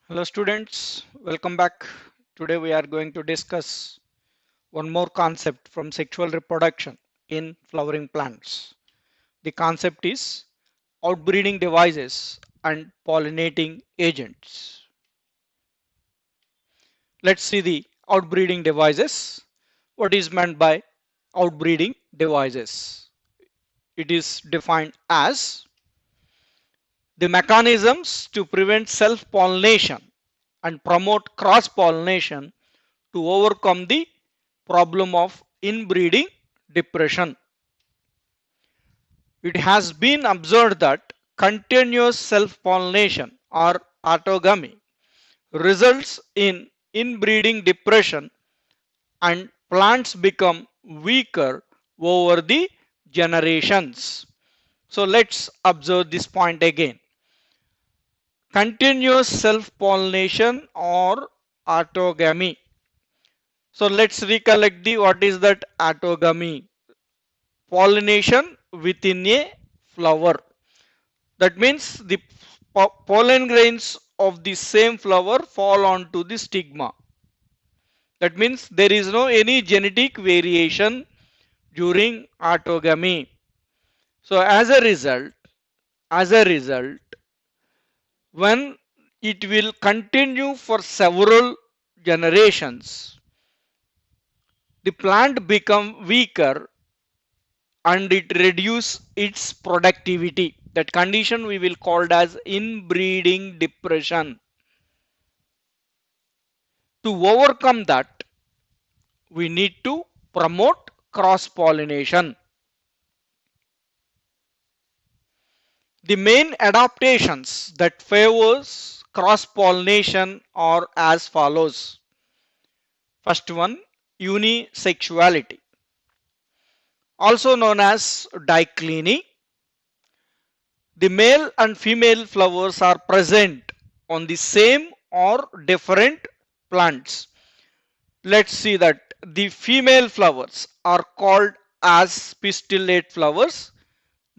Hello students, welcome back. Today we are going to discuss one more concept from sexual reproduction in flowering plants. The concept is outbreeding devices and pollinating agents. Let's see the outbreeding devices. What is meant by outbreeding devices? It is defined as the mechanisms to prevent self-pollination and promote cross-pollination to overcome the problem of inbreeding depression. It has been observed that continuous self-pollination or autogamy results in inbreeding depression and plants become weaker over the generations. So let's observe this point again. Continuous self-pollination or autogamy. So let's recollect the what is that autogamy. Pollination within a flower. That means the pollen grains of the same flower fall onto the stigma. That means there is no any genetic variation during autogamy. So as a result, when it will continue for several generations, the plant become weaker and it reduce its productivity. That condition we will call as inbreeding depression. To overcome that, we need to promote cross pollination. The main adaptations that favors cross pollination are as follows. First one, unisexuality, also known as dicliny. The male and female flowers are present on the same or different plants. Let's see that the female flowers are called as pistillate flowers.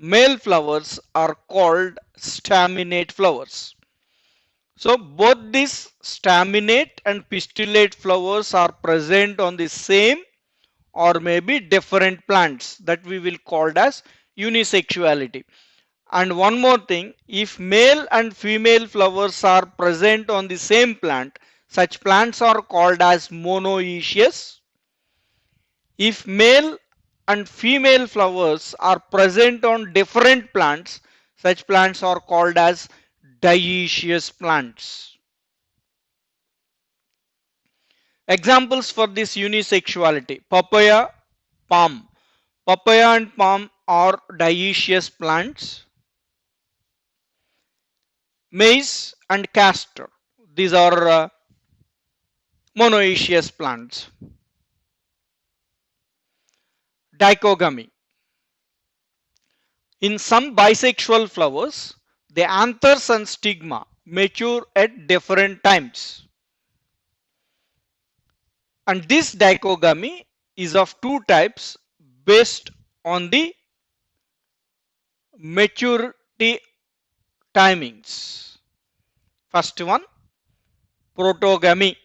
Male flowers are called staminate flowers. So both these staminate and pistillate flowers are present on the same or maybe different plants, that we will call as unisexuality. And one more thing, if male and female flowers are present on the same plant, such plants are called as monoecious. If male and female flowers are present on different plants, such plants are called as dioecious plants. Examples for this unisexuality: papaya, palm. Papaya and palm are dioecious plants. Maize and castor, these are monoecious plants. Dichogamy. In some bisexual flowers, the anthers and stigma mature at different times. And this dichogamy is of two types based on the maturity timings. First one, protogamy.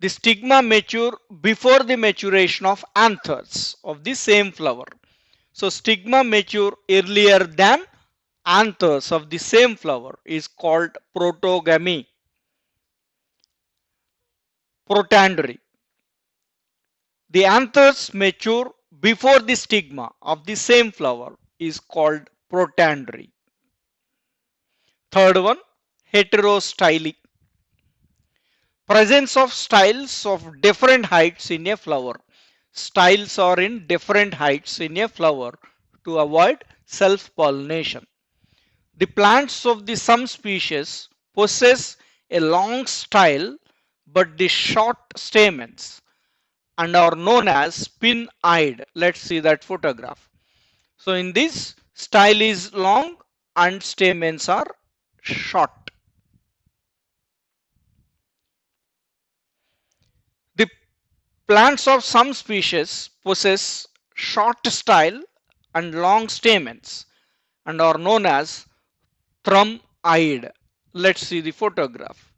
The stigma mature before the maturation of anthers of the same flower. So stigma mature earlier than anthers of the same flower is called protogamy. Protandry. The anthers mature before the stigma of the same flower is called protandry. Third one, heterostyly. Presence of styles of different heights in a flower. Styles are in different heights in a flower to avoid self-pollination. The plants of the some species possess a long style but the short stamens and are known as pin-eyed. Let's see that photograph. So in this, style is long and stamens are short. The plants of some species possess short style and long stamens and are known as thumb-eyed. Let's see the photograph.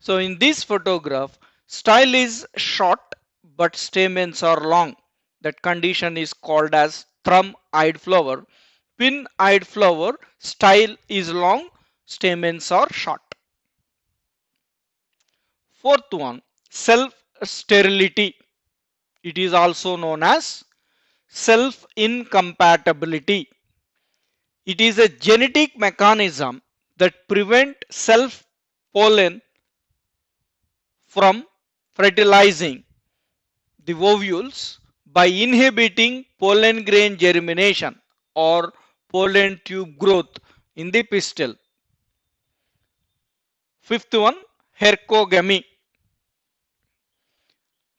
So in this photograph, style is short but stamens are long. That condition is called as thumb-eyed flower. Pin-eyed flower, style is long, stamens are short. Fourth one, self-sterility. It is also known as self-incompatibility. It is a genetic mechanism that prevents self-pollen from fertilizing the ovules by inhibiting pollen grain germination or pollen tube growth in the pistil. Fifth one, hercogamy.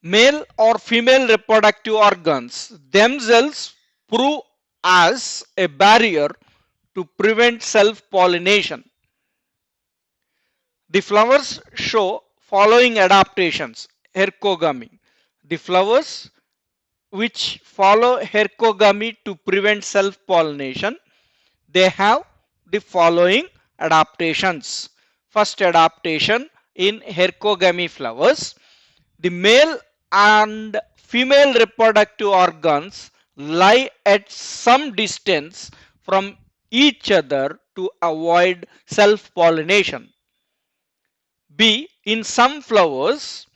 Male or female reproductive organs themselves prove as a barrier to prevent self-pollination. The flowers show following adaptations. Hercogamy. The flowers which follow hercogamy to prevent self-pollination, they have the following adaptations. First adaptation in hercogamy flowers, the male and female reproductive organs lie at some distance from each other to avoid self-pollination. B. In some flowers,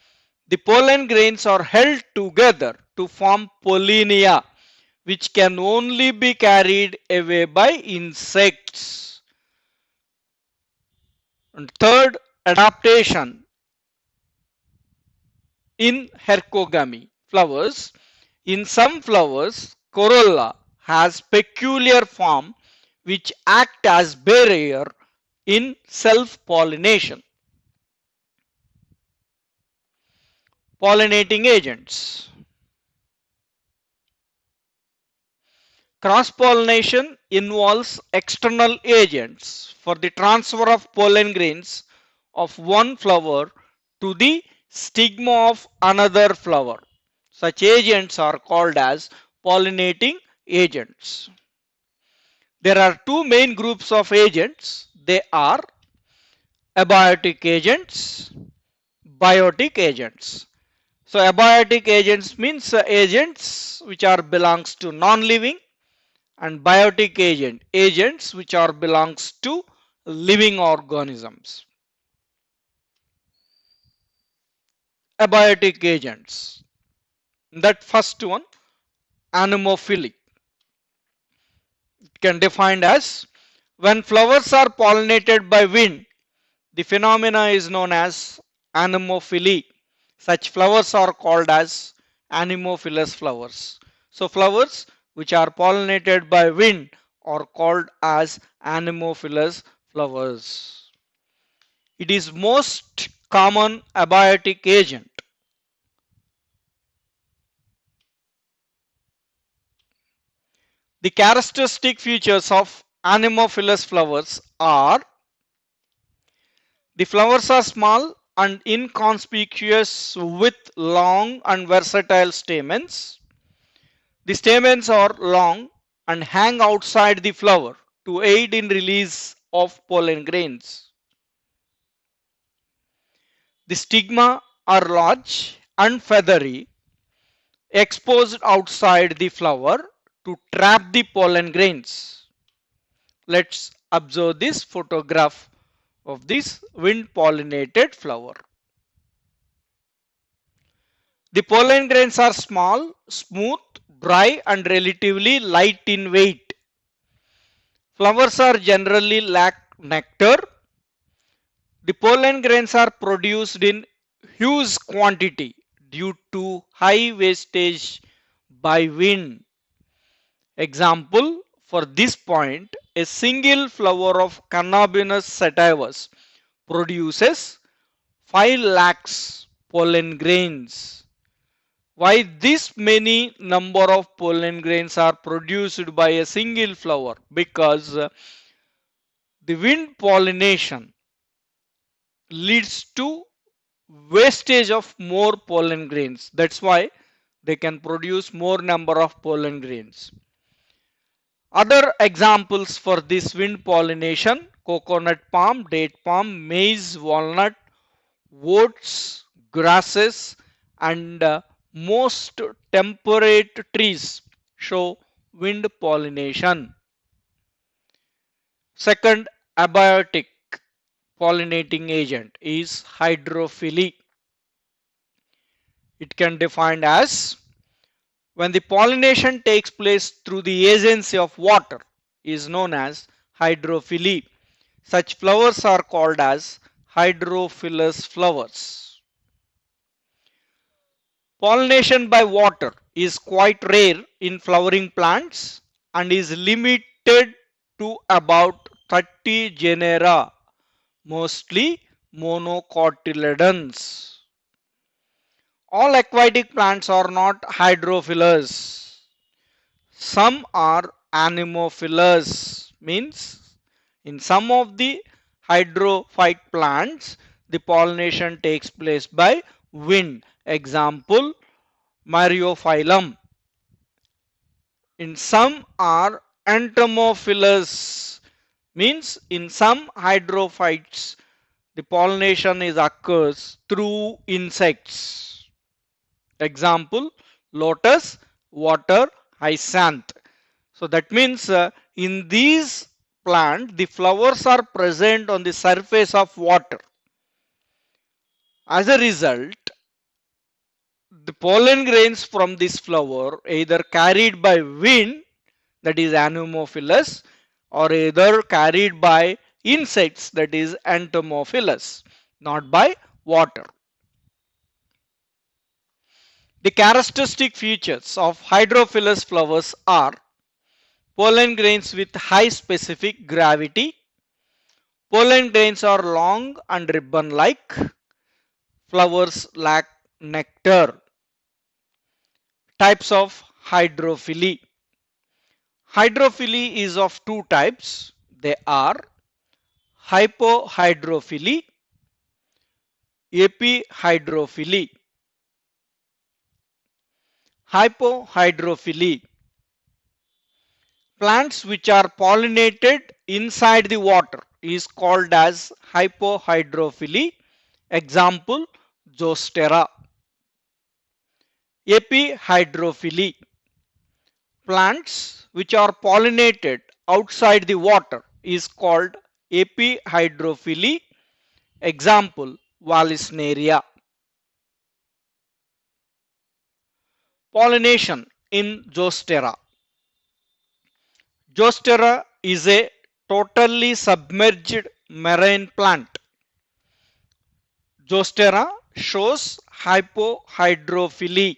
the pollen grains are held together to form pollinia, which can only be carried away by insects. And third adaptation in hercogamy flowers, in some flowers, corolla has peculiar form which act as barrier in self-pollination. Pollinating agents. Cross-pollination involves external agents for the transfer of pollen grains of one flower to the stigma of another flower. Such agents are called as pollinating agents. There are two main groups of agents. They are abiotic agents, biotic agents. So abiotic agents means agents which are belongs to non-living, and biotic agents which are belongs to living organisms. Abiotic agents. That first one, anemophily. It can defined as when flowers are pollinated by wind, the phenomena is known as anemophily. Such flowers are called as anemophilous flowers. So flowers which are pollinated by wind are called as anemophilous flowers. It is most common abiotic agent. The characteristic features of anemophilous flowers are the flowers are small and inconspicuous with long and versatile stamens. The stamens are long and hang outside the flower to aid in release of pollen grains. The stigma are large and feathery, exposed outside the flower to trap the pollen grains. Let's observe this photograph of this wind pollinated flower. The pollen grains are small, smooth, dry and relatively light in weight. Flowers are generally lack nectar. The pollen grains are produced in huge quantity due to high wastage by wind. Example, for this point, a single flower of Cannabinus sativus produces 5 lakhs pollen grains. Why this many number of pollen grains are produced by a single flower? Because the wind pollination leads to wastage of more pollen grains. That's why they can produce more number of pollen grains. Other examples for this wind pollination: coconut palm, date palm, maize, walnut, oats, grasses, and most temperate trees show wind pollination. Second abiotic pollinating agent is hydrophily. It can be defined as when the pollination takes place through the agency of water is known as hydrophily. Such flowers are called as hydrophilous flowers. Pollination by water is quite rare in flowering plants and is limited to about 30 genera, mostly monocotyledons. All aquatic plants are not hydrophilous. Some are anemophilous, means in some of the hydrophyte plants the pollination takes place by wind. Example, Myriophyllum. In some are entomophilous, means in some hydrophytes the pollination is occurs through insects. Example, lotus, water, hyacinth. So that means in these plants the flowers are present on the surface of water. As a result, the pollen grains from this flower either carried by wind, that is anemophilous, or either carried by insects, that is entomophilous, not by water. The characteristic features of hydrophilous flowers are pollen grains with high specific gravity. Pollen grains are long and ribbon-like. Flowers lack nectar. Types of hydrophily. Hydrophily is of two types. They are hypohydrophily, epihydrophily. Hypohydrophily. Plants which are pollinated inside the water is called as hypohydrophily. Example, Zostera. Epihydrophily. Plants which are pollinated outside the water is called epihydrophily. Example, Vallisneria. Pollination in Zostera. Zostera is a totally submerged marine plant. Zostera shows hypohydrophily.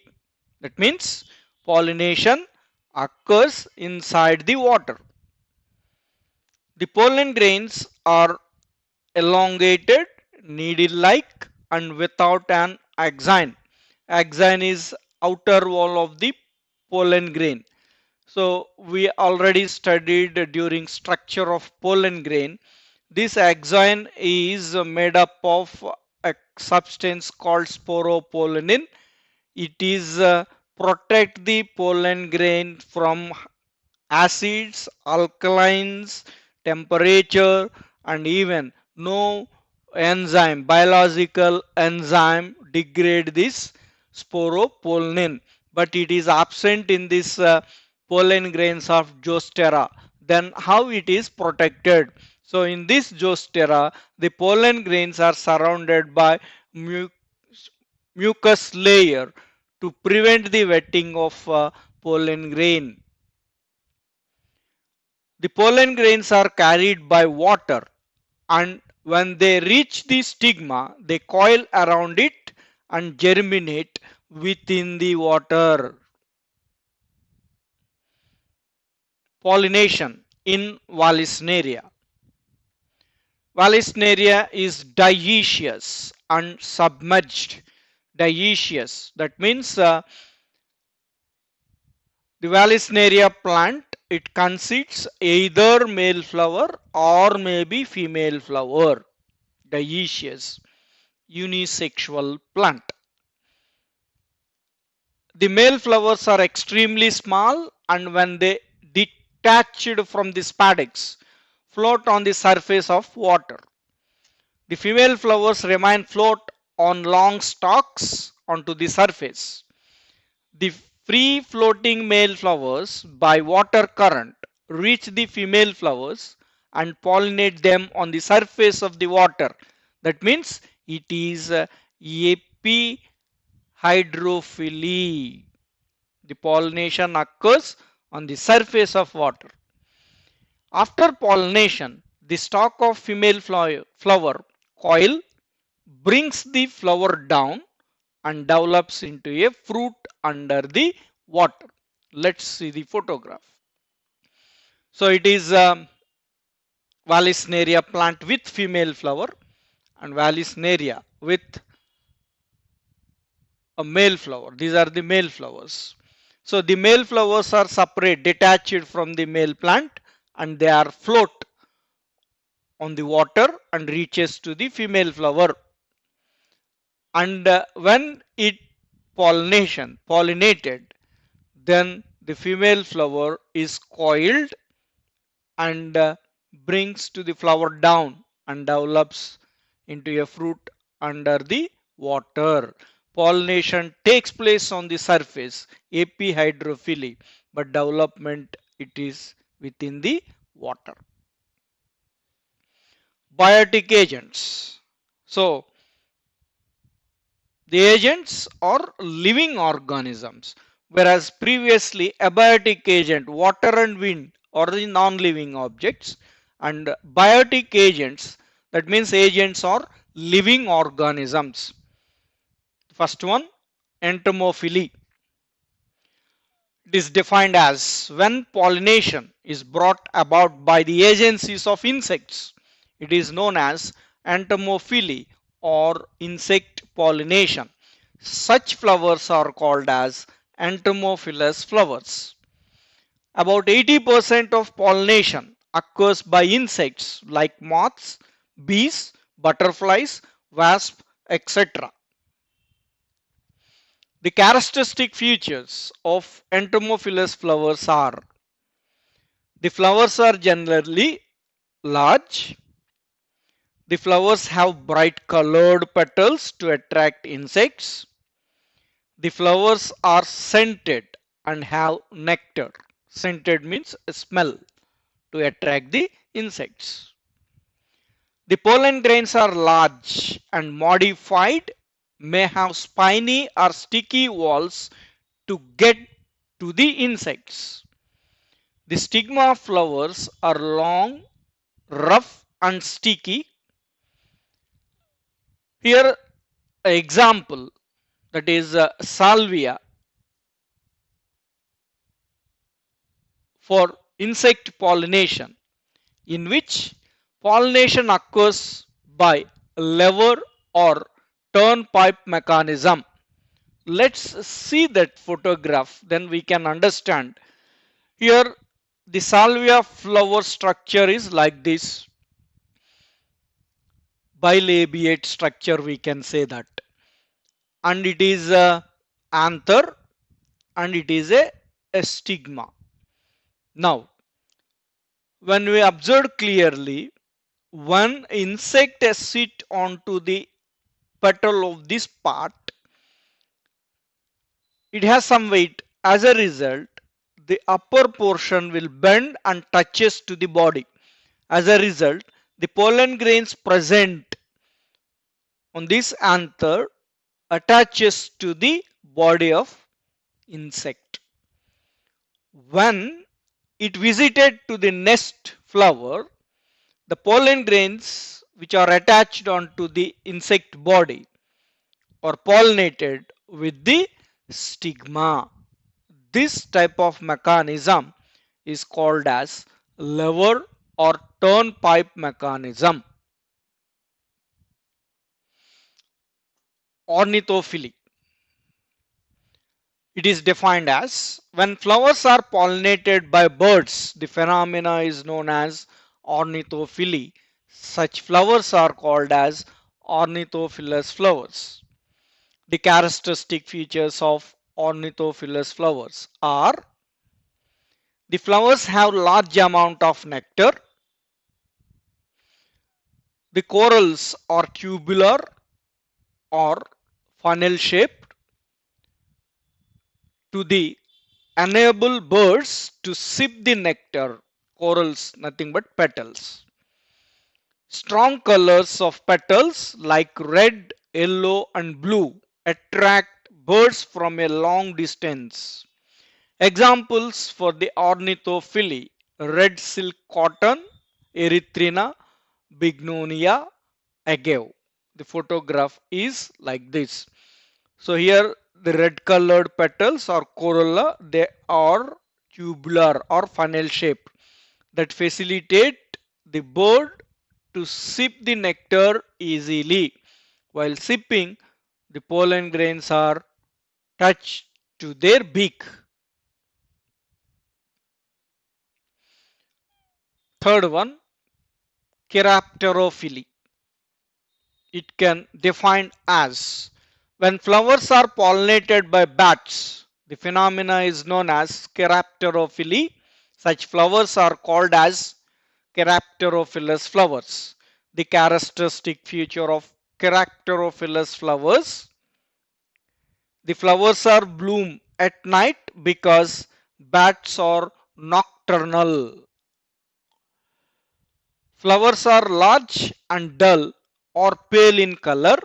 That means pollination occurs inside the water. The pollen grains are elongated, needle-like, and without an axine. Axine is outer wall of the pollen grain. So we already studied during structure of pollen grain. This axine is made up of a substance called sporopollenin. It is protect the pollen grain from acids, alkalines, temperature, and even no enzyme, biological enzyme degrade this sporopollenin, but it is absent in this pollen grains of Zostera. Then how it is protected? So in this Zostera, the pollen grains are surrounded by mucus layer to prevent the wetting of pollen grain. The pollen grains are carried by water, and when they reach the stigma, they coil around it and germinate within the water. Pollination in Vallisneria. Vallisneria is dioecious and submerged. Dioecious, that means the Vallisneria plant, it consists either male flower or maybe female flower. Dioecious, unisexual plant. The male flowers are extremely small, and when they detached from the spadix float on the surface of water. The female flowers remain float on long stalks onto the surface. The free floating male flowers by water current reach the female flowers and pollinate them on the surface of the water. That means it is epihydrophily. The pollination occurs on the surface of water. After pollination, the stalk of female flower coil brings the flower down and develops into a fruit under the water. Let's see the photograph. So it is a Vallisneria plant with female flower and Vallisneria with a male flower. These are the male flowers. So the male flowers are separate, detached from the male plant, and they are float on the water and reaches to the female flower. And when it pollinated, then the female flower is coiled and brings to the flower down and develops into a fruit under the water. Pollination takes place on the surface, epihydrophily, but development it is within the water. Biotic agents. So the agents are living organisms, whereas previously abiotic agent, water and wind, are the non-living objects, and biotic agents, that means agents are living organisms. First one, entomophily. It is defined as when pollination is brought about by the agencies of insects. It is known as entomophily or insect pollination. Such flowers are called as entomophilous flowers. About 80% of pollination occurs by insects like moths, bees, butterflies, wasps, etc. The characteristic features of entomophilous flowers are: the flowers are generally large. The flowers have bright colored petals to attract insects. The flowers are scented and have nectar. Scented means a smell to attract the insects. The pollen grains are large and modified, may have spiny or sticky walls to get to the insects. The stigma of flowers are long, rough and sticky. Here an example, that is salvia for insect pollination, in which pollination occurs by lever or turnpike mechanism. Let's see that photograph, then we can understand. Here the salvia flower structure is like this, bilabiate structure we can say that, and it is a anther and it is a stigma. Now when we observe clearly, one insect sit onto the petal of this part, it has some weight. As a result, the upper portion will bend and touches to the body. As a result, the pollen grains present on this anther attaches to the body of insect. When it visited to the nest flower, the pollen grains which are attached onto the insect body are pollinated with the stigma. This type of mechanism is called as lever or turnpike mechanism. Ornithophily. It is defined as when flowers are pollinated by birds, the phenomena is known as ornithophily. Such flowers are called as ornithophilous flowers. The characteristic features of ornithophilous flowers are: The flowers have large amount of nectar. The corals are tubular or funnel shaped to the enable birds to sip the nectar. Corals nothing but petals. Strong colors of petals like red, yellow and blue attract birds from a long distance. Examples for the ornithophily: red silk cotton, Erythrina, Bignonia, agave. The photograph is like this. So here the red colored petals or corolla, they are tubular or funnel shaped that facilitate the bird to sip the nectar easily. While sipping, the pollen grains are touched to their beak. Third one, Chiropterophily. It can define as when flowers are pollinated by bats. The phenomena is known as Chiropterophily. Such flowers are called as Chiropterophilous flowers. The characteristic feature of Chiropterophilous flowers: the flowers are bloom at night because bats are nocturnal. Flowers are large and dull or pale in color.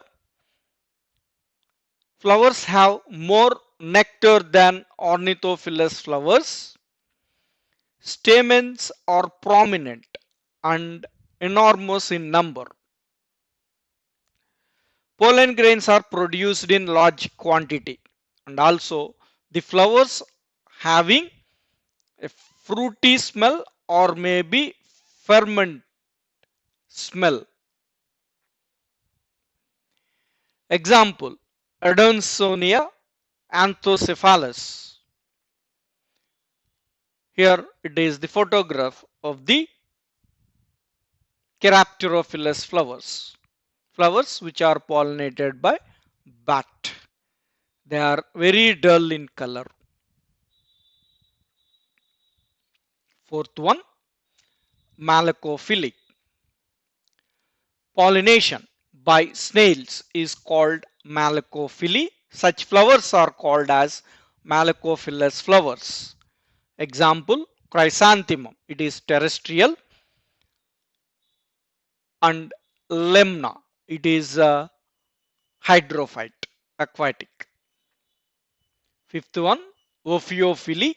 Flowers have more nectar than ornithophilous flowers. Stamens are prominent and enormous in number. Pollen grains are produced in large quantity, and also the flowers having a fruity smell or maybe ferment smell. Example: Adonsonia anthocephalus. Here it is the photograph of the Chiropterophilous flowers. Flowers which are pollinated by bat. They are very dull in color. Fourth one, Malacophilic. Pollination by snails is called malacophily. Such flowers are called as malacophilous flowers. Example: chrysanthemum. It is terrestrial, and lemna. It is hydrophyte, aquatic. Fifth one, Ophiophily.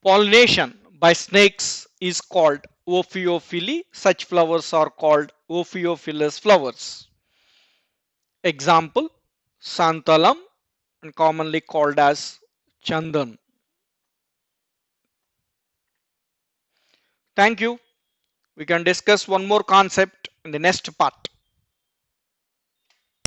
Pollination by snakes is called Ophiophily. Such flowers are called Ophiophilous flowers. Example: Xanthalum, and commonly called as Chandan. Thank you. We can discuss one more concept in the next part.